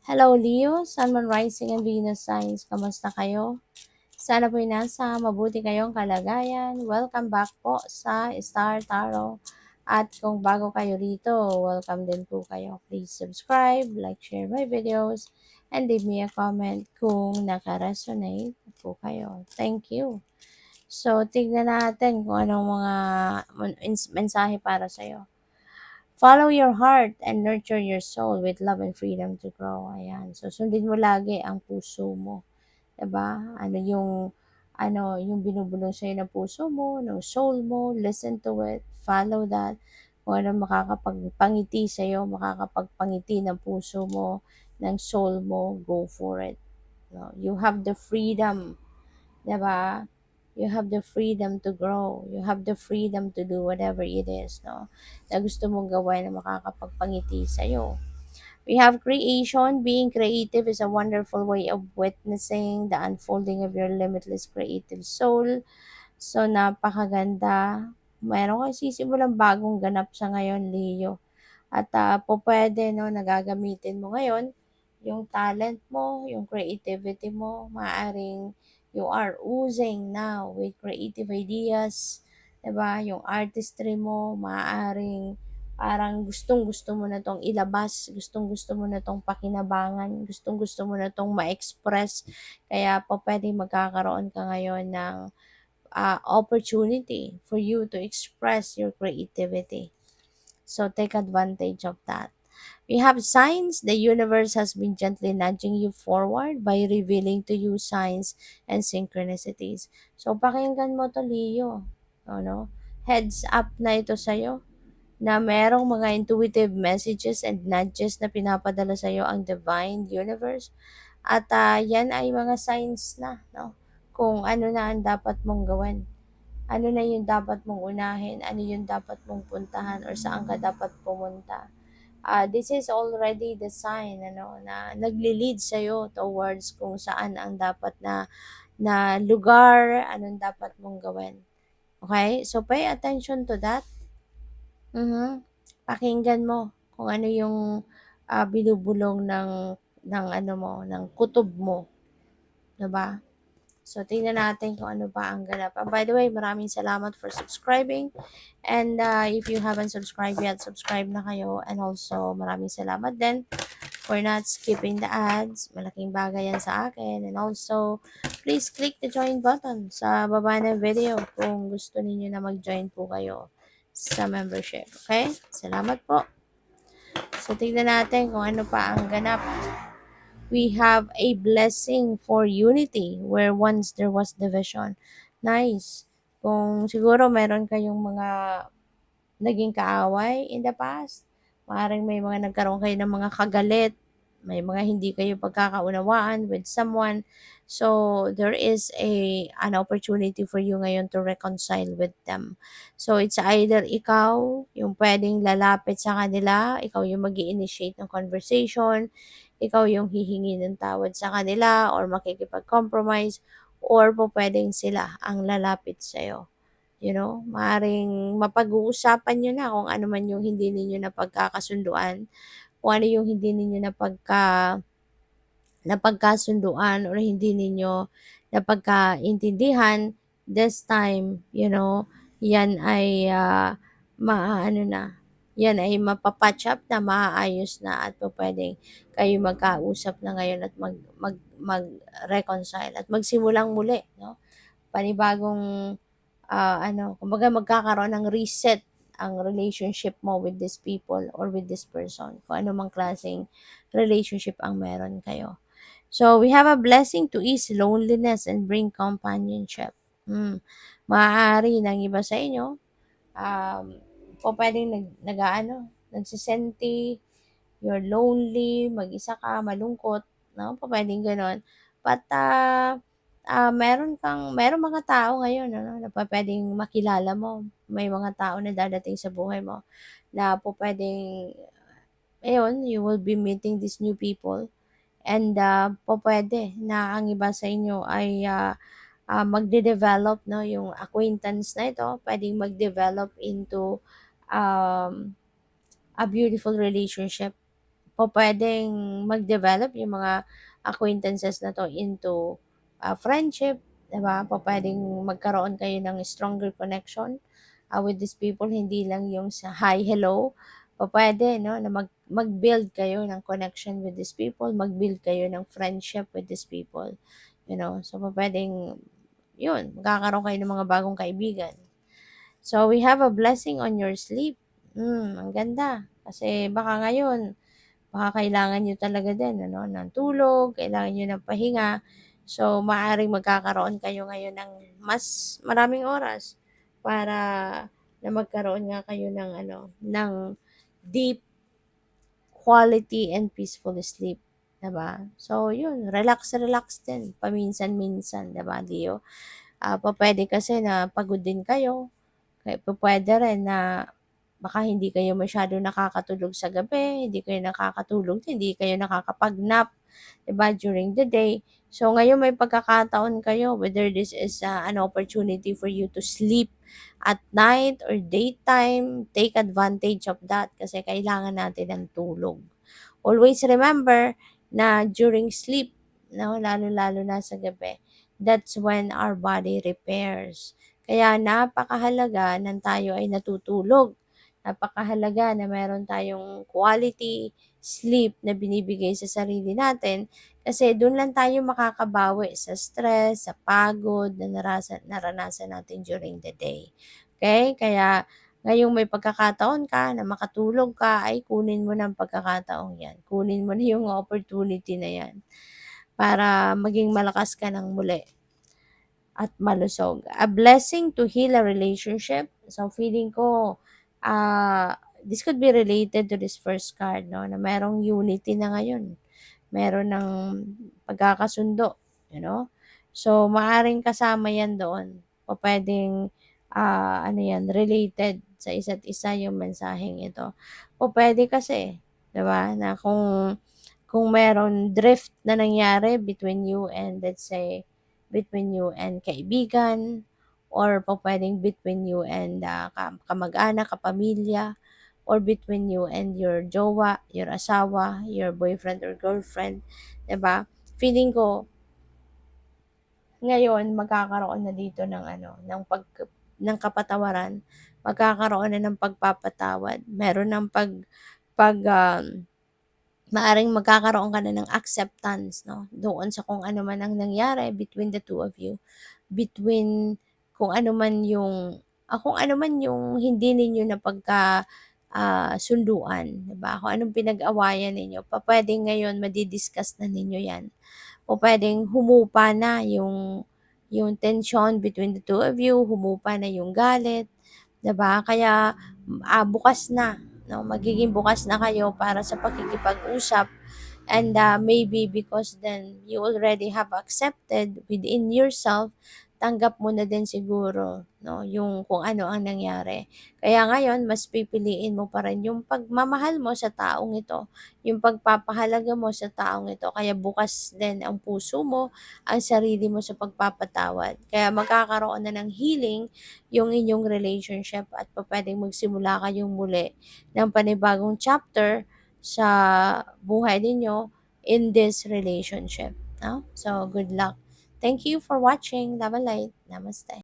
Hello Leo, Sun, Moon, Rising, and Venus signs. Kamusta kayo? Sana po'y nasa mabuti kayong kalagayan. Welcome back po sa Star Tarot. At kung bago kayo rito, welcome din po kayo. Please subscribe, like, share my videos, and leave me a comment kung naka-resonate po kayo. Thank you. So, tignan natin kung anong mga mensahe para sa'yo. Follow your heart and nurture your soul with love and freedom to grow. Ayan. So, sundin mo lagi ang puso mo. 'Di ba? Yung binubulong sa'yo ng puso mo, ng soul mo, listen to it, follow that. Kung ano makakapagpangiti sa'yo, makakapagpangiti ng puso mo, ng soul mo, go for it. No? You have the freedom, 'di ba? You have the freedom to grow. You have the freedom to do whatever it is, no? Na gusto mong gawin na makakapagpangiti sa'yo. We have creation. Being creative is a wonderful way of witnessing the unfolding of your limitless creative soul. So, napakaganda. Meron kang sisimulang bagong ganap sa ngayon, Leo. At po pwede, no, nagagamitin mo ngayon yung talent mo, yung creativity mo. Maaring you are oozing now with creative ideas. 'Di ba? Yung artistry mo, maaring parang gustong-gusto mo na tong ilabas, gustong-gusto mo na tong pakinabangan, gustong-gusto mo na tong ma-express. Kaya po pwede magkakaroon ka ngayon ng opportunity for you to express your creativity. So take advantage of that. We have signs. The universe has been gently nudging you forward by revealing to you signs and synchronicities. So pakinggan mo to, Leo. Ano? Heads up na ito sa'yo na merong mga intuitive messages and nudges na pinapadala sa'yo ang divine universe. At yan ay mga signs na, no? Kung ano na ang dapat mong gawin. Ano na yung dapat mong unahin, ano yung dapat mong puntahan, or saan ka dapat pumunta. This is already the sign, na nagli-lead sa'yo towards kung saan ang dapat na lugar, anong dapat mong gawin. Okay? So, pay attention to that. Pakinggan mo kung ano yung binubulong ng kutob mo. Diba? So, tingnan natin kung ano pa ang ganap. By the way, maraming salamat for subscribing. And if you haven't subscribed yet, subscribe na kayo. And also, maraming salamat din for not skipping the ads. Malaking bagay yan sa akin. And also, please click the join button sa baba ng video kung gusto niyo na mag-join po kayo sa membership. Okay? Salamat po. So, tignan natin kung ano pa ang ganap. We have a blessing for unity where once there was division. Nice. Kung siguro meron kayong mga naging kaaway in the past, maaaring may mga nagkaroon kayo ng mga kagalit, may mga hindi kayo pagkakaunawaan with someone. So, there is an opportunity for you ngayon to reconcile with them. So, it's either ikaw yung pwedeng lalapit sa kanila, ikaw yung mag initiate ng conversation, ikaw yung hihingi ng tawad sa kanila or makikipag-compromise, or po pwedeng sila ang lalapit sa'yo. Maaaring mapag-uusapan nyo na kung ano man yung hindi ninyo napagkakasunduan, kung ano yung hindi ninyo napagkasunduan or hindi ninyo napagkaintindihan. This time, yan ay maaano na, yan ay mapapatch up na, maaayos na, at pwedeng kayo magkausap na ngayon at mag-reconcile at magsimulang muli, no? Panibagong kumbaga magkakaroon ng reset ang relationship mo with these people or with this person. Kung ano mang klaseng relationship ang meron kayo. So, we have a blessing to ease loneliness and bring companionship. Maaari ng iba sa inyo, pwedeng nagsisenti, you're lonely, mag-isa ka, malungkot, no? Pwedeng ganon. But, merong mga tao ngayon, na pwedeng makilala mo. May mga tao na dadating sa buhay mo na pwedeng, ayun, you will be meeting these new people. And pwede na ang iba sa inyo ay magde-develop, no, yung acquaintance na ito, pwedeng mag-develop into a beautiful relationship. pupuwedeng mag-develop yung mga acquaintances na 'to into, friendship, 'di ba? Pupuwedeng magkaroon kayo ng stronger connection, with these people, hindi lang yung sa hi, hello. Pupuwede 'no, na mag-build kayo ng connection with these people, mag-build kayo ng friendship with these people, you know? So, pupuwedeng yun, magkakaroon kayo ng mga bagong kaibigan. So, we have a blessing on your sleep. Ang ganda. Kasi baka ngayon, baka kailangan niyo talaga din ano, ng tulog, kailangan niyo ng pahinga. So, maaaring magkakaroon kayo ngayon ng mas maraming oras para na magkaroon nga kayo ng ano, ng deep quality and peaceful sleep, 'di ba? So, yun, relax-relax din paminsan-minsan, 'di ba, Leo? Pupuwede kasi na pagod din kayo, kaya pupuwede rin na baka hindi kayo masyadong nakakatulog sa gabi, hindi kayo nakakatulog, hindi kayo nakakapag-nap, 'di ba, during the day. So, ngayon may pagkakataon kayo whether this is, an opportunity for you to sleep at night or daytime, take advantage of that kasi kailangan natin ng tulog. Always remember na during sleep, 'no, lalong-lalo na sa gabi, that's when our body repairs. Kaya napakahalaga ng tayo ay natutulog. Napakahalaga na meron tayong quality sleep na binibigay sa sarili natin kasi do'n lang tayo makakabawi sa stress, sa pagod na naranasan natin during the day. Okay? Kaya ngayong may pagkakataon ka na makatulog ka, ay kunin mo ng pagkakataong 'yan. Kunin mo na yung opportunity na 'yan para maging malakas ka ng muli at malusog. A blessing to heal a relationship. So, feeling ko, this could be related to this first card, no? Na merong unity na ngayon. Meron ng pagkakasundo, you know? So, maaring kasama yan doon. O pwedeng, ano yan, related sa isa't isa yung mensaheng ito. O pwede kasi, 'di ba, na kung meron drift na nangyari between you and let's say, between you and kaibigan, or pupuwedeng between you and, kamag-anak, kapamilya, or between you and your jowa, your asawa, your boyfriend or girlfriend, 'di ba? Feeling ko ngayon magkakaroon na dito ng ano, ng kapatawaran, magkakaroon na ng pagpapatawad, meron ng pag, maaaring magkakaroon ka na ng acceptance 'no, doon sa kung ano man ang nangyari between the two of you, between kung ano man yung, kung ano man yung hindi ninyo sunduan, 'di ba? Kung anong pinag-awayan ninyo, pupuwedeng ngayon madi-discuss na ninyo 'yan. Pupuwedeng humupa na yung tension between the two of you, humupa na yung galit, 'di ba? Kaya, bukas na 'no, magiging bukas na kayo para sa pakikipag-usap and, maybe because then you already have accepted within yourself, tanggap mo na din siguro 'no, yung kung ano ang nangyari. Kaya ngayon mas pipiliin mo pa rin yung pagmamahal mo sa taong ito, yung pagpapahalaga mo sa taong ito, kaya bukas din ang puso mo, ang sarili mo sa pagpapatawad. Kaya magkakaroon na ng healing yung inyong relationship at pupuwedeng magsimula kayong muli ng panibagong chapter sa buhay ninyo in this relationship, 'no? So, good luck. Thank you for watching. Love and light. Namaste.